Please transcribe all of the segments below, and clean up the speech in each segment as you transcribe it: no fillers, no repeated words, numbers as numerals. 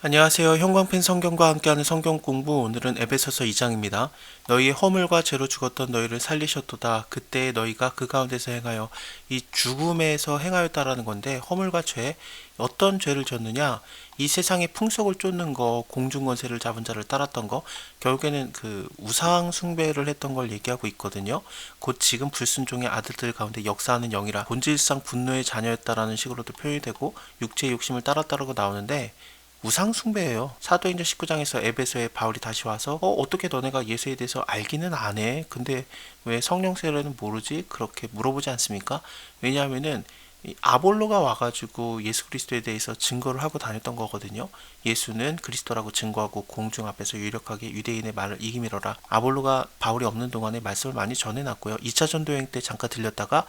안녕하세요. 형광펜 성경과 함께하는 성경 공부. 오늘은 에베소서 2장입니다. 너희의 허물과 죄로 죽었던 너희를 살리셨도다. 그때 너희가 그 가운데서 행하여 이 죽음에서 행하였다라는 건데, 허물과 죄, 어떤 죄를 졌느냐? 이 세상의 풍속을 쫓는 거, 공중권세를 잡은 자를 따랐던 거, 결국에는 그 우상 숭배를 했던 걸 얘기하고 있거든요. 곧 지금 불순종의 아들들 가운데 역사하는 영이라 본질상 분노의 자녀였다라는 식으로도 표현이 되고, 육체의 욕심을 따랐다라고 나오는데, 우상 숭배예요. 사도행전 19장에서 에베소에 바울이 다시 와서 어떻게 너네가 예수에 대해서 알기는 안 해. 근데 왜 성령 세례는 모르지? 그렇게 물어보지 않습니까? 왜냐하면은 이 아볼로가 와가지고 예수 그리스도에 대해서 증거를 하고 다녔던 거거든요. 예수는 그리스도라고 증거하고 공중 앞에서 유력하게 유대인의 말을 이기미러라. 아볼로가 바울이 없는 동안에 말씀을 많이 전해놨고요. 2차 전도여행 때 잠깐 들렸다가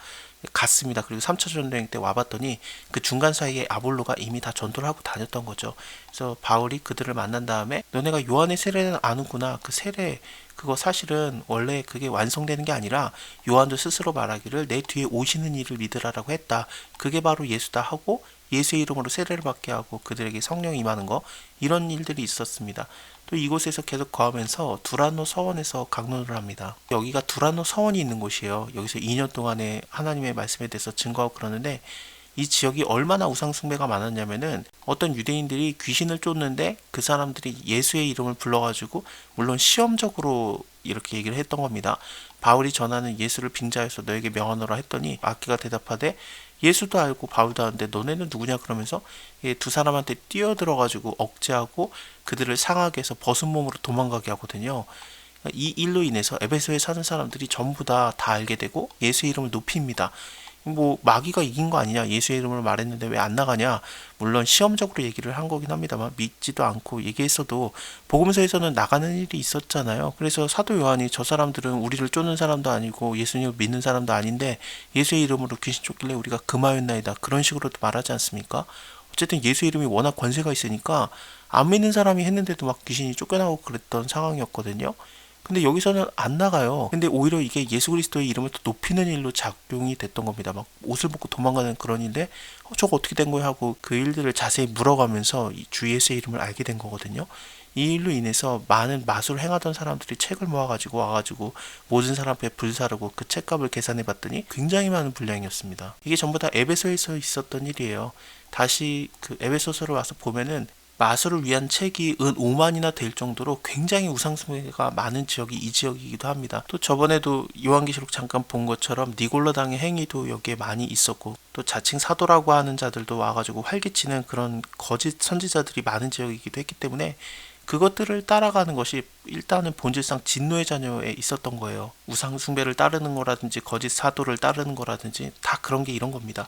갔습니다. 그리고 3차 전도여행 때 와봤더니 그 중간 사이에 아볼로가 이미 다 전도를 하고 다녔던 거죠. 그래서 바울이 그들을 만난 다음에 너네가 요한의 세례는 아는구나. 그 세례 그거 사실은 원래 그게 완성되는 게 아니라 요한도 스스로 말하기를 내 뒤에 오시는 이를 믿으라라고 했다. 그게 바로 예수다 하고 예수의 이름으로 세례를 받게 하고 그들에게 성령이 임하는 거, 이런 일들이 있었습니다. 또 이곳에서 계속 거하면서 두란노 서원에서 강론을 합니다. 여기가 두란노 서원이 있는 곳이에요. 여기서 2년 동안의 하나님의 말씀에 대해서 증거하고 그러는데, 이 지역이 얼마나 우상 숭배가 많았냐면은 어떤 유대인들이 귀신을 쫓는데 그 사람들이 예수의 이름을 불러가지고, 물론 시험적으로 이렇게 얘기를 했던 겁니다. 바울이 전하는 예수를 빙자해서 너에게 명하노라 했더니 마귀가 대답하되 예수도 알고 바울도 아는데 너네는 누구냐 그러면서 두 사람한테 뛰어들어가지고 억제하고 그들을 상하게 해서 벗은 몸으로 도망가게 하거든요. 이 일로 인해서 에베소에 사는 사람들이 전부 다 알게 되고 예수의 이름을 높입니다. 뭐 마귀가 이긴 거 아니냐, 예수의 이름을 말했는데 왜 안 나가냐. 물론 시험적으로 얘기를 한 거긴 합니다만 믿지도 않고 얘기했어도 복음서에서는 나가는 일이 있었잖아요. 그래서 사도 요한이 저 사람들은 우리를 쫓는 사람도 아니고 예수님을 믿는 사람도 아닌데 예수의 이름으로 귀신 쫓길래 우리가 금하였나이다, 그런 식으로도 말하지 않습니까? 어쨌든 예수 이름이 워낙 권세가 있으니까 안 믿는 사람이 했는데도 막 귀신이 쫓겨나고 그랬던 상황이었거든요. 근데 여기서는 안 나가요. 근데 오히려 이게 예수 그리스도의 이름을 더 높이는 일로 작용이 됐던 겁니다. 막 옷을 벗고 도망가는 그런 일인데 저거 어떻게 된 거야 하고 그 일들을 자세히 물어가면서 이 주 예수의 이름을 알게 된 거거든요. 이 일로 인해서 많은 마술을 행하던 사람들이 책을 모아가지고 와가지고 모든 사람 앞에 불사르고 그 책값을 계산해 봤더니 굉장히 많은 분량이었습니다. 이게 전부 다 에베소에서 있었던 일이에요. 다시 그 에베소서를 와서 보면은 마술을 위한 책이 은 5만이나 될 정도로 굉장히 우상숭배가 많은 지역이 이 지역이기도 합니다. 또 저번에도 요한계시록 잠깐 본 것처럼 니골라당의 행위도 여기에 많이 있었고, 또 자칭 사도라고 하는 자들도 와가지고 활기치는 그런 거짓 선지자들이 많은 지역이기도 했기 때문에 그것들을 따라가는 것이 일단은 본질상 진노의 자녀에 있었던 거예요. 우상숭배를 따르는 거라든지 거짓 사도를 따르는 거라든지 다 그런 게 이런 겁니다.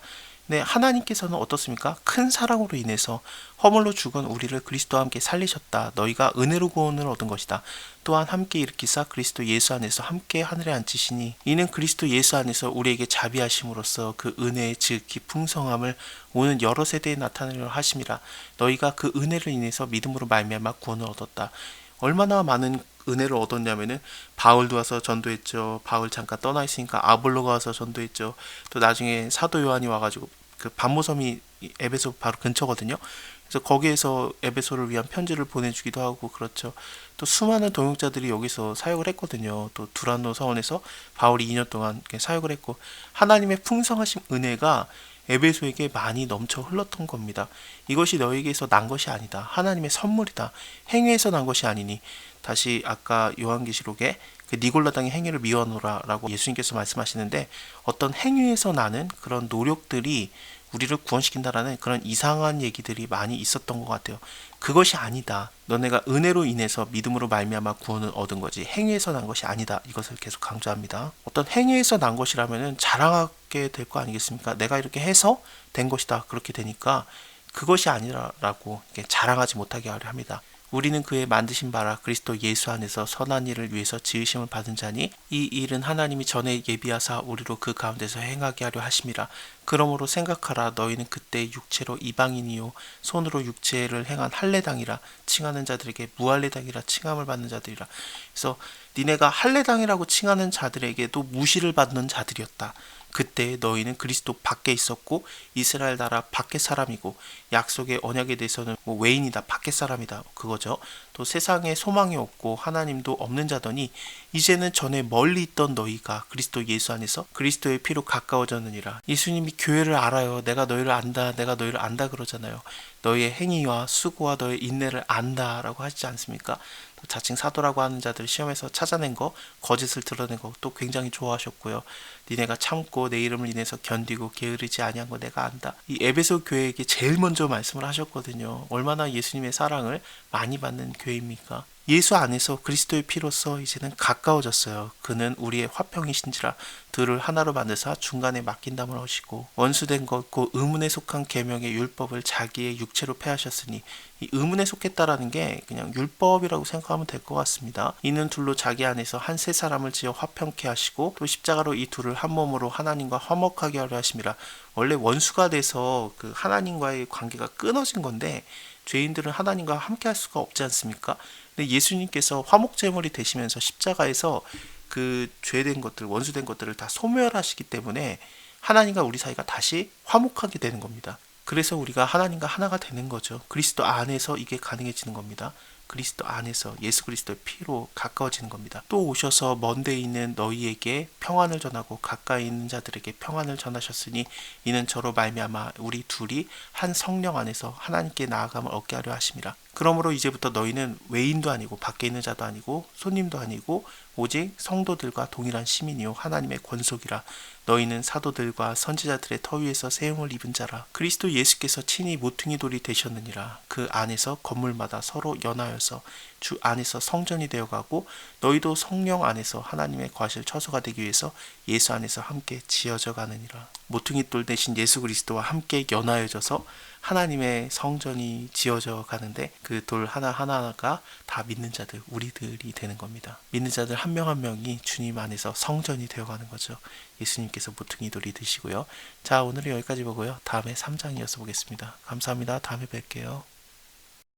네, 하나님께서는 어떻습니까? 큰 사랑으로 인해서 허물로 죽은 우리를 그리스도와 함께 살리셨다. 너희가 은혜로 구원을 얻은 것이다. 또한 함께 일으키사 그리스도 예수 안에서 함께 하늘에 앉히시니 이는 그리스도 예수 안에서 우리에게 자비하심으로써 그 은혜의 지극히 풍성함을 오는 여러 세대에 나타내려 하심이라. 너희가 그 은혜를 인해서 믿음으로 말미암아 구원을 얻었다. 얼마나 많은 은혜를 얻었냐면은 바울도 와서 전도했죠. 바울 잠깐 떠나 있으니까 아볼로가 와서 전도했죠. 또 나중에 사도 요한이 와가지고 그 반모섬이 에베소 바로 근처거든요. 그래서 거기에서 에베소를 위한 편지를 보내주기도 하고 그렇죠. 또 수많은 동역자들이 여기서 사역을 했거든요. 또 두란노 서원에서 바울이 2년 동안 사역을 했고, 하나님의 풍성하신 은혜가 에베소에게 많이 넘쳐 흘렀던 겁니다. 이것이 너에게서 난 것이 아니다. 하나님의 선물이다. 행위에서 난 것이 아니니. 다시 아까 요한계시록에 그 니골라당의 행위를 미워하노라라고 예수님께서 말씀하시는데, 어떤 행위에서 나는 그런 노력들이 우리를 구원시킨다라는 그런 이상한 얘기들이 많이 있었던 것 같아요. 그것이 아니다. 너네가 은혜로 인해서 믿음으로 말미암아 구원을 얻은 거지 행위에서 난 것이 아니다. 이것을 계속 강조합니다. 어떤 행위에서 난 것이라면은 자랑하게 될 거 아니겠습니까? 내가 이렇게 해서 된 것이다. 그렇게 되니까 그것이 아니라고 자랑하지 못하게 하려 합니다. 우리는 그의 만드신 바라 그리스도 예수 안에서 선한 일을 위해서 지으심을 받은 자니 이 일은 하나님이 전에 예비하사 우리로 그 가운데서 행하게 하려 하심이라. 그러므로 생각하라. 너희는 그때 육체로 이방인이요 손으로 육체를 행한 할례당이라 칭하는 자들에게 무할례당이라 칭함을 받는 자들이라. 그래서 니네가 할례당이라고 칭하는 자들에게도 무시를 받는 자들이었다. 그때 너희는 그리스도 밖에 있었고 이스라엘 나라 밖의 사람이고 약속의 언약에 대해서는 외인이다, 밖의 사람이다, 그거죠. 또 세상에 소망이 없고 하나님도 없는 자더니 이제는 전에 멀리 있던 너희가 그리스도 예수 안에서 그리스도의 피로 가까워졌느니라. 예수님이 교회를 알아요. 내가 너희를 안다, 내가 너희를 안다 그러잖아요. 너희의 행위와 수고와 너의 인내를 안다라고 하시지 않습니까? 또 자칭 사도라고 하는 자들 시험에서 찾아낸 거, 거짓을 드러낸 거 또 굉장히 좋아하셨고요. 니네가 참고 내 이름을 인해서 견디고 게으르지 아니한 거 내가 안다. 이 에베소 교회에게 제일 먼저 말씀을 하셨거든요. 얼마나 예수님의 사랑을 많이 받는 교회입니까? 예수 안에서 그리스도의 피로써 이제는 가까워졌어요. 그는 우리의 화평이신지라 둘을 하나로 만드사 중간에 맡긴담을 하시고 원수된 것 곧 의문에 속한 계명의 율법을 자기의 육체로 폐하셨으니 이 의문에 속했다라는 게 그냥 율법이라고 생각하면 될 것 같습니다. 이는 둘로 자기 안에서 한 세 사람을 지어 화평케 하시고 또 십자가로 이 둘을 한 몸으로 하나님과 화목하게 하려 하심이라. 원래 원수가 돼서 그 하나님과의 관계가 끊어진 건데 죄인들은 하나님과 함께 할 수가 없지 않습니까? 근데 예수님께서 화목제물이 되시면서 십자가에서 그 죄된 것들, 원수된 것들을 다 소멸하시기 때문에 하나님과 우리 사이가 다시 화목하게 되는 겁니다. 그래서 우리가 하나님과 하나가 되는 거죠. 그리스도 안에서 이게 가능해지는 겁니다. 그리스도 안에서 예수 그리스도의 피로 가까워지는 겁니다. 또 오셔서 먼데 있는 너희에게 평안을 전하고 가까이 있는 자들에게 평안을 전하셨으니 이는 저로 말미암아 우리 둘이 한 성령 안에서 하나님께 나아감을 얻게 하려 하심이라. 그러므로 이제부터 너희는 외인도 아니고 밖에 있는 자도 아니고 손님도 아니고 오직 성도들과 동일한 시민이요 하나님의 권속이라. 너희는 사도들과 선지자들의 터 위에서 세움을 입은 자라. 그리스도 예수께서 친히 모퉁이 돌이 되셨느니라. 그 안에서 건물마다 서로 연하여서 주 안에서 성전이 되어가고 너희도 성령 안에서 하나님의 거하실 처소가 되기 위해서 예수 안에서 함께 지어져 가느니라. 모퉁이 돌 대신 예수 그리스도와 함께 연하여져서 하나님의 성전이 지어져 가는데 그 돌 하나하나가 다 믿는 자들, 우리들이 되는 겁니다. 믿는 자들 한 명 한 명이 주님 안에서 성전이 되어가는 거죠. 예수님께서 모퉁이 돌이 되시고요. 자, 오늘은 여기까지 보고요. 다음에 3장 이어서 보겠습니다. 감사합니다. 다음에 뵐게요.